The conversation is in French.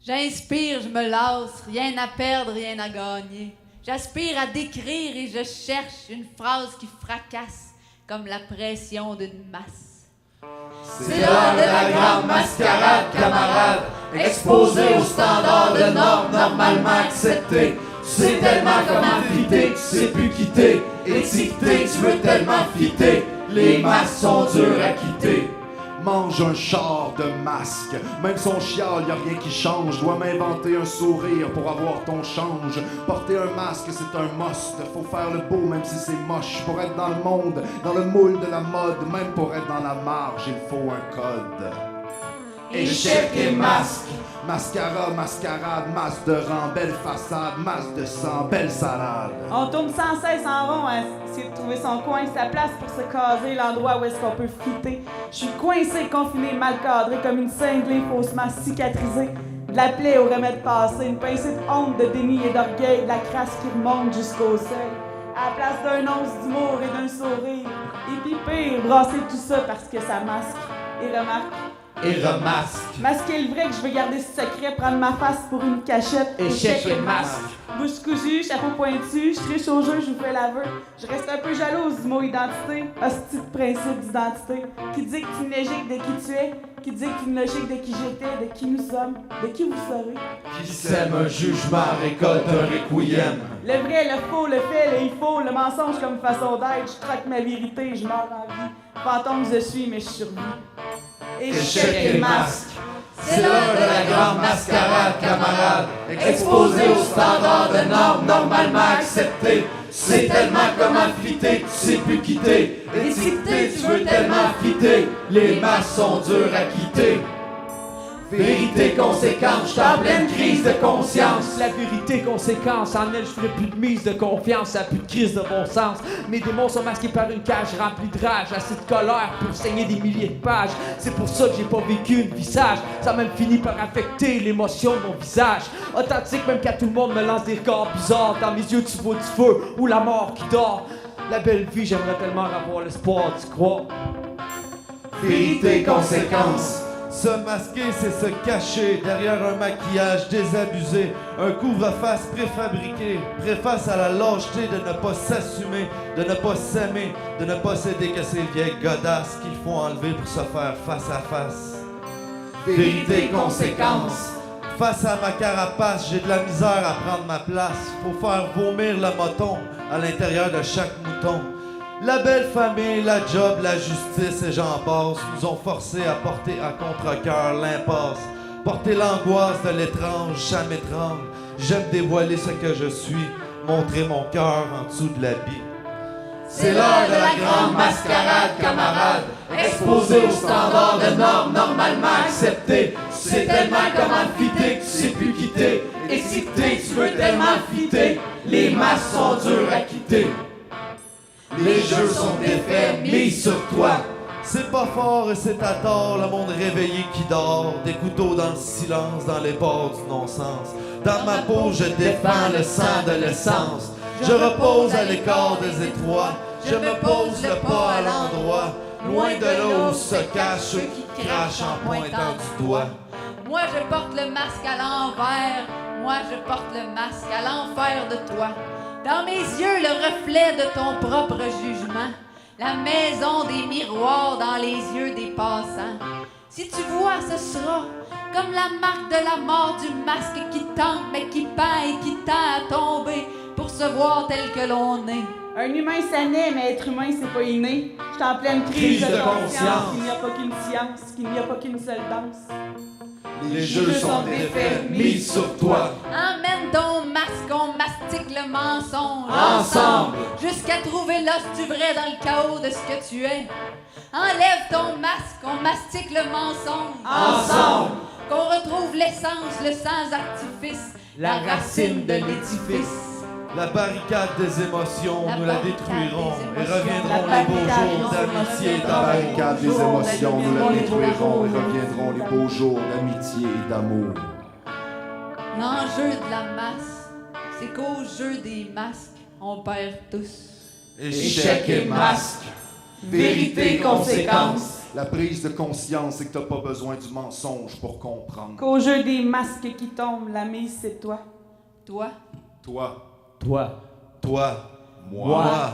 J'inspire, je me lasse, rien à perdre, rien à gagner. J'aspire à décrire et je cherche une phrase qui fracasse comme la pression d'une masse. C'est l'heure de la grande mascarade, camarade, exposée aux standards de normes normalement acceptées. Tu sais tellement comment fitter, tu sais plus quitter. Étiqueté, tu veux tellement fitter, les masques sont durs à quitter. Mange un char de masque, même son chial, y a rien qui change. Dois m'inventer un sourire pour avoir ton change. Porter un masque, c'est un must. Faut faire le beau, même si c'est moche. Pour être dans le monde, dans le moule de la mode, même pour être dans la marge, il faut un code. Échec et masque. Mascara, mascarade, masque de rang, belle façade, masque de sang, belle salade. On tourne sans cesse en rond à essayer de trouver son coin, sa place pour se caser, l'endroit où est-ce qu'on peut fitter. Je suis coincé, confiné, mal cadré, comme une cinglée faussement cicatrisée. De la plaie au remède passé, une pincée de honte, de déni et d'orgueil, de la crasse qui remonte jusqu'au seuil. À la place d'un once d'humour et d'un sourire. Et puis pire, brasser tout ça parce que ça masque. Et remarque, Et remasque. masquer le vrai que je veux garder ce secret, prendre ma face pour une cachette. Échec et masque. Bouche cousue, chapeau pointu, je triche au jeu, je vous fais l'aveu. Je reste un peu jalouse du mot identité, hostie de principe d'identité, qui dit que tu logique de qui tu es, qui dit que tu logique de qui j'étais, de qui nous sommes, de qui vous serez. Qui sème un jugement récolte un requiem. Le vrai, le faux, le fait, le il faut, le mensonge comme façon d'être, je traque ma vérité, je meurs en vie. Fantôme je suis, mais je survis. Échec et masque. C'est l'heure de la grande mascarade, camarade, exposée aux standards de normes normalement acceptées. Tu sais tellement comment fitter, tu sais plus quitter. Étiqueté, tu veux tellement fitter, les masques sont durs à quitter. Vérité, conséquence, j'suis en pleine crise de conscience. La vérité, conséquence, en elle je ferai plus de mise de confiance, ça plus de crise de bon sens. Mes démons sont masqués par une cage remplie de rage, assez de colère pour saigner des milliers de pages. C'est pour ça que j'ai pas vécu une vie sage, ça a même fini par affecter l'émotion de mon visage. Authentique même quand tout le monde me lance des regards bizarres, dans mes yeux tu vois du feu ou la mort qui dort. La belle vie, j'aimerais tellement avoir l'espoir, tu crois? Vérité, conséquence. Se masquer, c'est se cacher derrière un maquillage désabusé, un couvre-face préfabriqué, préface à la lâcheté de ne pas s'assumer, de ne pas s'aimer, de ne pas céder que ces vieilles godasses qu'il faut enlever pour se faire face à face. Vérité, conséquence. Face à ma carapace, j'ai de la misère à prendre ma place. Faut faire vomir le moton à l'intérieur de chaque mouton. La belle famille, la job, la justice et j'en passe nous ont forcés à porter à contre-cœur l'impasse. Porter l'angoisse de l'étrange, ça m'étrange. J'aime dévoiler ce que je suis, montrer mon cœur en dessous de l'habit. C'est l'heure de la grande mascarade, camarade, exposée aux standards de normes normalement acceptées. Tu sais tellement comment fitter, tu sais plus quitter. Étiqueté, tu veux tellement fitter, les masques sont durs à quitter. Les jeux sont défaits, mise sur toi. C'est pas fort et c'est à tort, le monde réveillé qui dort. Des couteaux dans le silence, dans les bords du non-sens. Dans ma peau, je défends le sang de l'essence. Je repose à l'écart des étroits. Je me pose le pas à l'endroit. Loin de là où se cachent ceux qui crachent en pointant du doigt. Moi je porte le masque à l'envers, moi je porte le masque à l'enfer de toi. Dans mes yeux, le reflet de ton propre jugement, la maison des miroirs dans les yeux des passants. Si tu vois, ce sera comme la marque de la mort du masque qui tente, mais qui pend et qui tend à tomber pour se voir tel que l'on est. Un humain ça naît, mais être humain c'est pas inné. Je suis en pleine crise de conscience, qu'il n'y a pas qu'une science, qu'il n'y a pas qu'une seule danse. Les jeux sont défaits, mise sur toi. Emmène ton masque, on mastique le mensonge. Ensemble. Jusqu'à trouver l'os du vrai dans le chaos de ce que tu es. Enlève ton masque, on mastique le mensonge. Ensemble. Qu'on retrouve l'essence, le sans-artifice, la racine de l'édifice. La barricade des émotions, La nous la barricade détruirons des et émotions. reviendront La les beaux barricade jours des d'amitié et émotions. La d'amour. barricade des émotions, nous la détruirons et reviendront les beaux jours d'amitié et d'amour. L'enjeu de la masse, c'est qu'au jeu des masques, on perd tous. Échec et masque. Vérité, conséquence. La prise de conscience, c'est que t'as pas besoin du mensonge pour comprendre. Qu'au jeu des masques qui tombent, la mise, c'est toi. Toi, Toi, Toi. Toi, moi, moi,